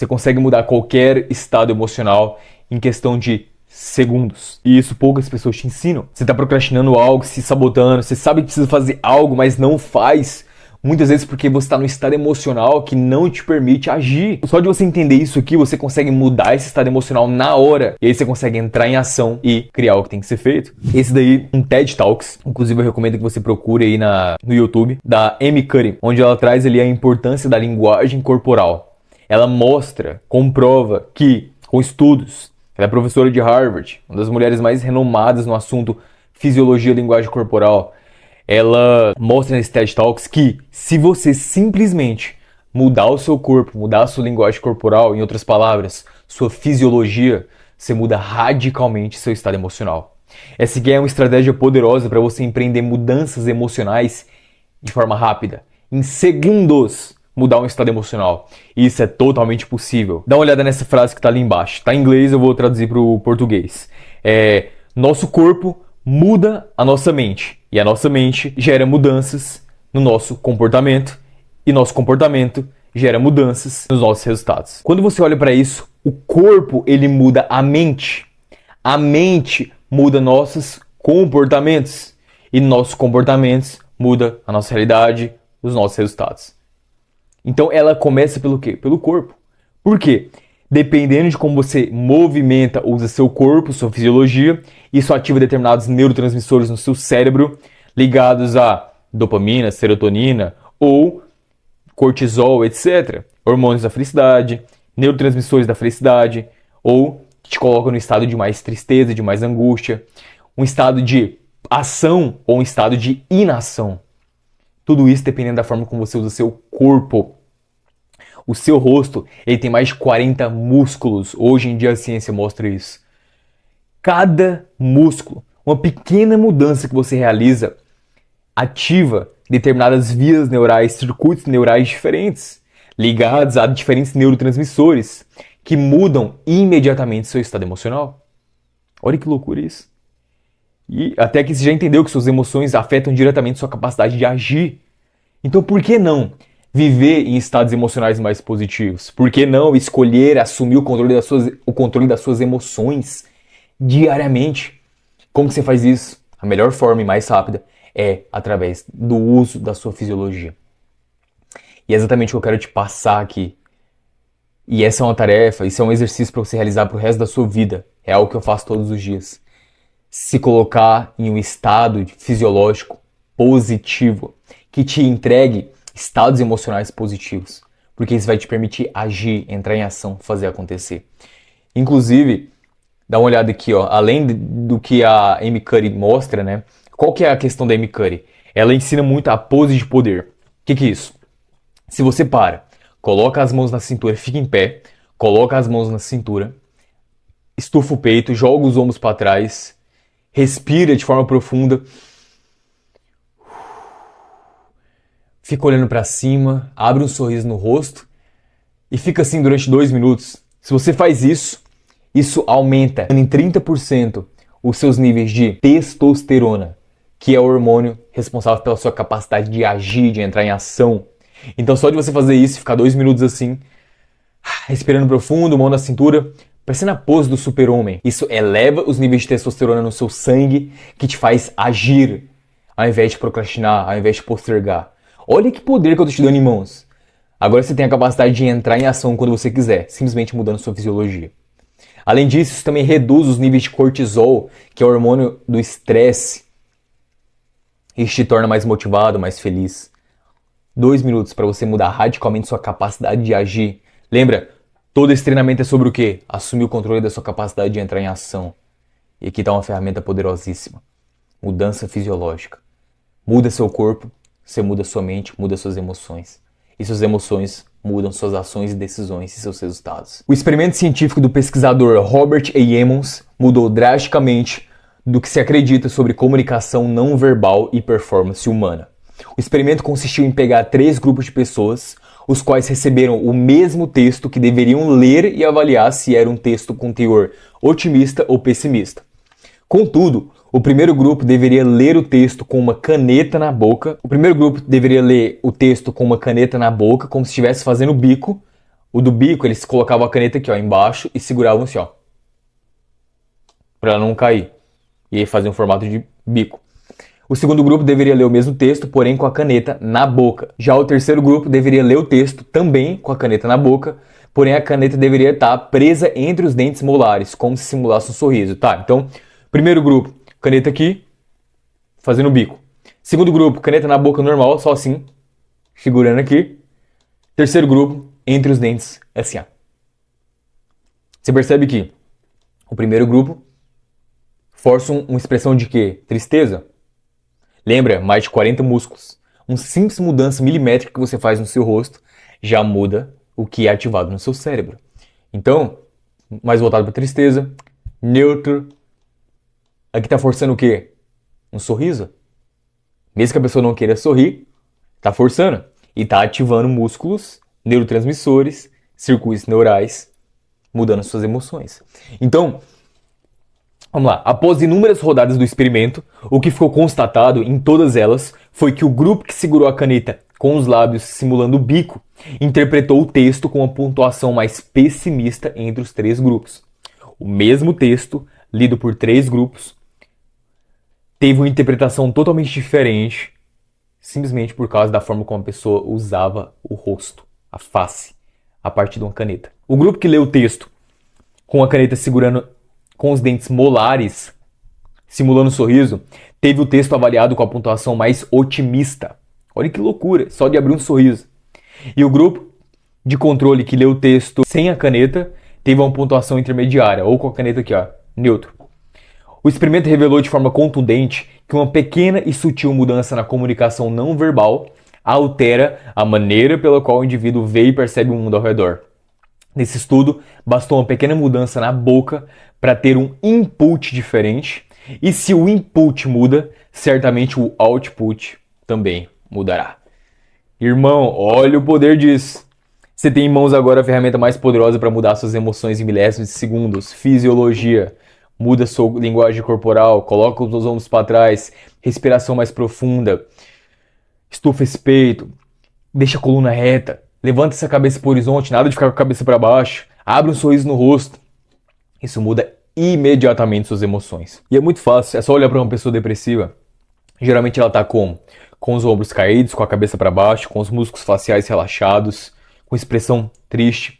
Você consegue mudar qualquer estado emocional em questão de segundos. E isso poucas pessoas te ensinam. Você está procrastinando algo, se sabotando, você sabe que precisa fazer algo, mas não faz. Muitas vezes porque você está num estado emocional que não te permite agir. Só de você entender isso aqui, você consegue mudar esse estado emocional na hora. E aí você consegue entrar em ação e criar o que tem que ser feito. Esse daí, um TED Talks. Inclusive eu recomendo que você procure aí no YouTube, da Amy Cuddy, onde ela traz ali a importância da linguagem corporal. Ela mostra, comprova que, com estudos, ela é professora de Harvard, uma das mulheres mais renomadas no assunto fisiologia e linguagem corporal. Ela mostra nesse TED Talks que se você simplesmente mudar o seu corpo, mudar a sua linguagem corporal, em outras palavras, sua fisiologia, você muda radicalmente seu estado emocional. Essa aqui é uma estratégia poderosa para você empreender mudanças emocionais de forma rápida. Em segundos, mudar um estado emocional. Isso é totalmente possível. Dá uma olhada nessa frase que está ali embaixo. Está em inglês, eu vou traduzir para o português. Nosso corpo muda a nossa mente. E a nossa mente gera mudanças no nosso comportamento. E nosso comportamento gera mudanças nos nossos resultados. Quando você olha para isso, o corpo ele muda a mente. A mente muda nossos comportamentos. E nossos comportamentos muda a nossa realidade, os nossos resultados. Então ela começa pelo quê? Pelo corpo. Por quê? Dependendo de como você movimenta, usa seu corpo, sua fisiologia, isso ativa determinados neurotransmissores no seu cérebro ligados a dopamina, serotonina ou cortisol, etc. Hormônios da felicidade, neurotransmissores da felicidade ou que te colocam no estado de mais tristeza, de mais angústia, um estado de ação ou um estado de inação. Tudo isso dependendo da forma como você usa seu corpo. O seu rosto, ele tem mais de 40 músculos. Hoje em dia a ciência mostra isso. Cada músculo, uma pequena mudança que você realiza, ativa determinadas vias neurais, circuitos neurais diferentes, ligados a diferentes neurotransmissores, que mudam imediatamente seu estado emocional. Olha que loucura isso. E até que você já entendeu que suas emoções afetam diretamente sua capacidade de agir. Então por que não viver em estados emocionais mais positivos? Por que não escolher assumir o controle das suas emoções diariamente? Como que você faz isso? A melhor forma e mais rápida é através do uso da sua fisiologia. E é exatamente o que eu quero te passar aqui. E essa é uma tarefa, isso é um exercício para você realizar para o resto da sua vida. É algo que eu faço todos os dias. Se colocar em um estado fisiológico positivo, que te entregue estados emocionais positivos, porque isso vai te permitir agir, entrar em ação, fazer acontecer. Inclusive, dá uma olhada aqui, ó, além do que a Amy Cuddy mostra, né? Qual que é a questão da Amy Cuddy? Ela ensina muito a pose de poder. O que é isso? Se você coloca as mãos na cintura, fica em pé, coloca as mãos na cintura, estufa o peito, joga os ombros para trás, respira de forma profunda, fica olhando para cima, abre um sorriso no rosto e fica assim durante 2 minutos. Se você faz isso, isso aumenta em 30% os seus níveis de testosterona, que é o hormônio responsável pela sua capacidade de agir, de entrar em ação. Então só de você fazer isso, ficar 2 minutos assim, respirando profundo, mão na cintura, parecendo a pose do super-homem. Isso eleva os níveis de testosterona no seu sangue, que te faz agir, ao invés de procrastinar, ao invés de postergar. Olha que poder que eu tô te dando em mãos. Agora você tem a capacidade de entrar em ação quando você quiser, simplesmente mudando sua fisiologia. Além disso, isso também reduz os níveis de cortisol, que é o hormônio do estresse. Isso te torna mais motivado, mais feliz. 2 minutos para você mudar radicalmente sua capacidade de agir. Lembra, todo esse treinamento é sobre o quê? Assumir o controle da sua capacidade de entrar em ação. E aqui está uma ferramenta poderosíssima. Mudança fisiológica. Muda seu corpo, você muda sua mente, muda suas emoções. E suas emoções mudam suas ações e decisões e seus resultados. O experimento científico do pesquisador Robert A. Emmons mudou drasticamente do que se acredita sobre comunicação não verbal e performance humana. O experimento consistiu em pegar 3 grupos de pessoas, os quais receberam o mesmo texto que deveriam ler e avaliar se era um texto com teor otimista ou pessimista. Contudo, o primeiro grupo deveria ler o texto com uma caneta na boca. O primeiro grupo deveria ler o texto com uma caneta na boca, como se estivesse fazendo bico, O do bico, eles colocavam a caneta aqui, ó, embaixo e seguravam assim, ó, pra ela não cair. E aí fazia um formato de bico. O segundo grupo deveria ler o mesmo texto, porém com a caneta na boca. Já o terceiro grupo deveria ler o texto também com a caneta na boca, porém a caneta deveria estar presa entre os dentes molares, como se simulasse um sorriso. Tá, então, primeiro grupo, caneta aqui, fazendo o bico. Segundo grupo, caneta na boca normal, só assim, segurando aqui. Terceiro grupo, entre os dentes, assim, ó. Você percebe que o primeiro grupo força uma expressão de quê? Tristeza. Lembra? Mais de 40 músculos. Uma simples mudança milimétrica que você faz no seu rosto já muda o que é ativado no seu cérebro. Então, mais voltado para tristeza, neutro. Aqui tá forçando o quê? Um sorriso. Mesmo que a pessoa não queira sorrir, tá forçando. E tá ativando músculos, neurotransmissores, circuitos neurais, mudando suas emoções. Então, vamos lá. Após inúmeras rodadas do experimento, o que ficou constatado em todas elas foi que o grupo que segurou a caneta com os lábios simulando o bico interpretou o texto com uma pontuação mais pessimista entre os três grupos. O mesmo texto, lido por três grupos, teve uma interpretação totalmente diferente, simplesmente por causa da forma como a pessoa usava o rosto, a face, a partir de uma caneta. O grupo que leu o texto com a caneta segurando com os dentes molares, simulando um sorriso, teve o texto avaliado com a pontuação mais otimista. Olha que loucura, só de abrir um sorriso. E o grupo de controle que leu o texto sem a caneta teve uma pontuação intermediária, ou com a caneta aqui, ó, neutro. O experimento revelou de forma contundente que uma pequena e sutil mudança na comunicação não verbal altera a maneira pela qual o indivíduo vê e percebe o mundo ao redor. Nesse estudo, bastou uma pequena mudança na boca para ter um input diferente, e se o input muda, certamente o output também mudará. Irmão, olha o poder disso. Você tem em mãos agora a ferramenta mais poderosa para mudar suas emoções em milésimos de segundos. Fisiologia. Muda sua linguagem corporal, coloca os ombros para trás, respiração mais profunda, estufa esse peito, deixa a coluna reta, levanta essa cabeça para o horizonte, nada de ficar com a cabeça para baixo, abre um sorriso no rosto. Isso muda imediatamente suas emoções. E é muito fácil, é só olhar para uma pessoa depressiva. Geralmente ela está como? Com os ombros caídos, com a cabeça para baixo, com os músculos faciais relaxados, com expressão triste.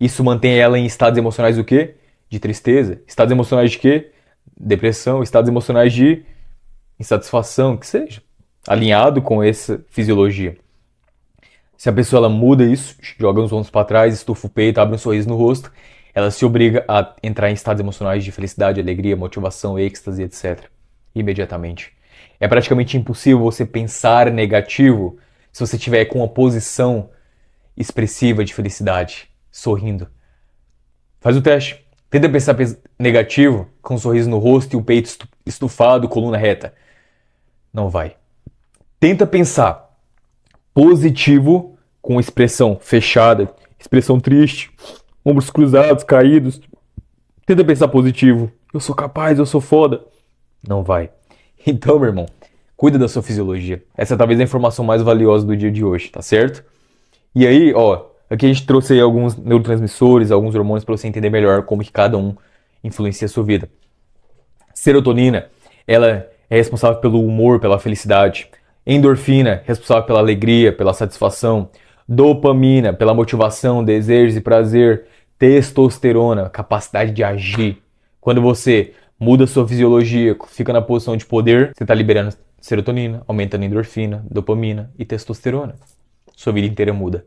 Isso mantém ela em estados emocionais do quê? De tristeza. Estados emocionais de quê? Depressão. Estados emocionais de insatisfação, que seja. Alinhado com essa fisiologia. Se a pessoa ela muda isso, joga os ombros para trás, estufa o peito, abre um sorriso no rosto, ela se obriga a entrar em estados emocionais de felicidade, alegria, motivação, êxtase, etc. Imediatamente. É praticamente impossível você pensar negativo se você estiver com uma posição expressiva de felicidade, sorrindo. Faz o teste. Tenta pensar negativo, com um sorriso no rosto e o peito estufado, coluna reta. Não vai. Tenta pensar positivo, com expressão fechada, expressão triste, ombros cruzados, caídos. Tenta pensar positivo. Eu sou capaz, eu sou foda. Não vai. Então, meu irmão, cuida da sua fisiologia. Essa é talvez a informação mais valiosa do dia de hoje, tá certo? E aí, ó, aqui a gente trouxe aí alguns neurotransmissores, alguns hormônios para você entender melhor como que cada um influencia a sua vida. Serotonina, ela é responsável pelo humor, pela felicidade. Endorfina, responsável pela alegria, pela satisfação. Dopamina, pela motivação, desejos e prazer. Testosterona, capacidade de agir. Quando você muda a sua fisiologia, fica na posição de poder, você está liberando serotonina, aumentando endorfina, dopamina e testosterona. Sua vida inteira muda.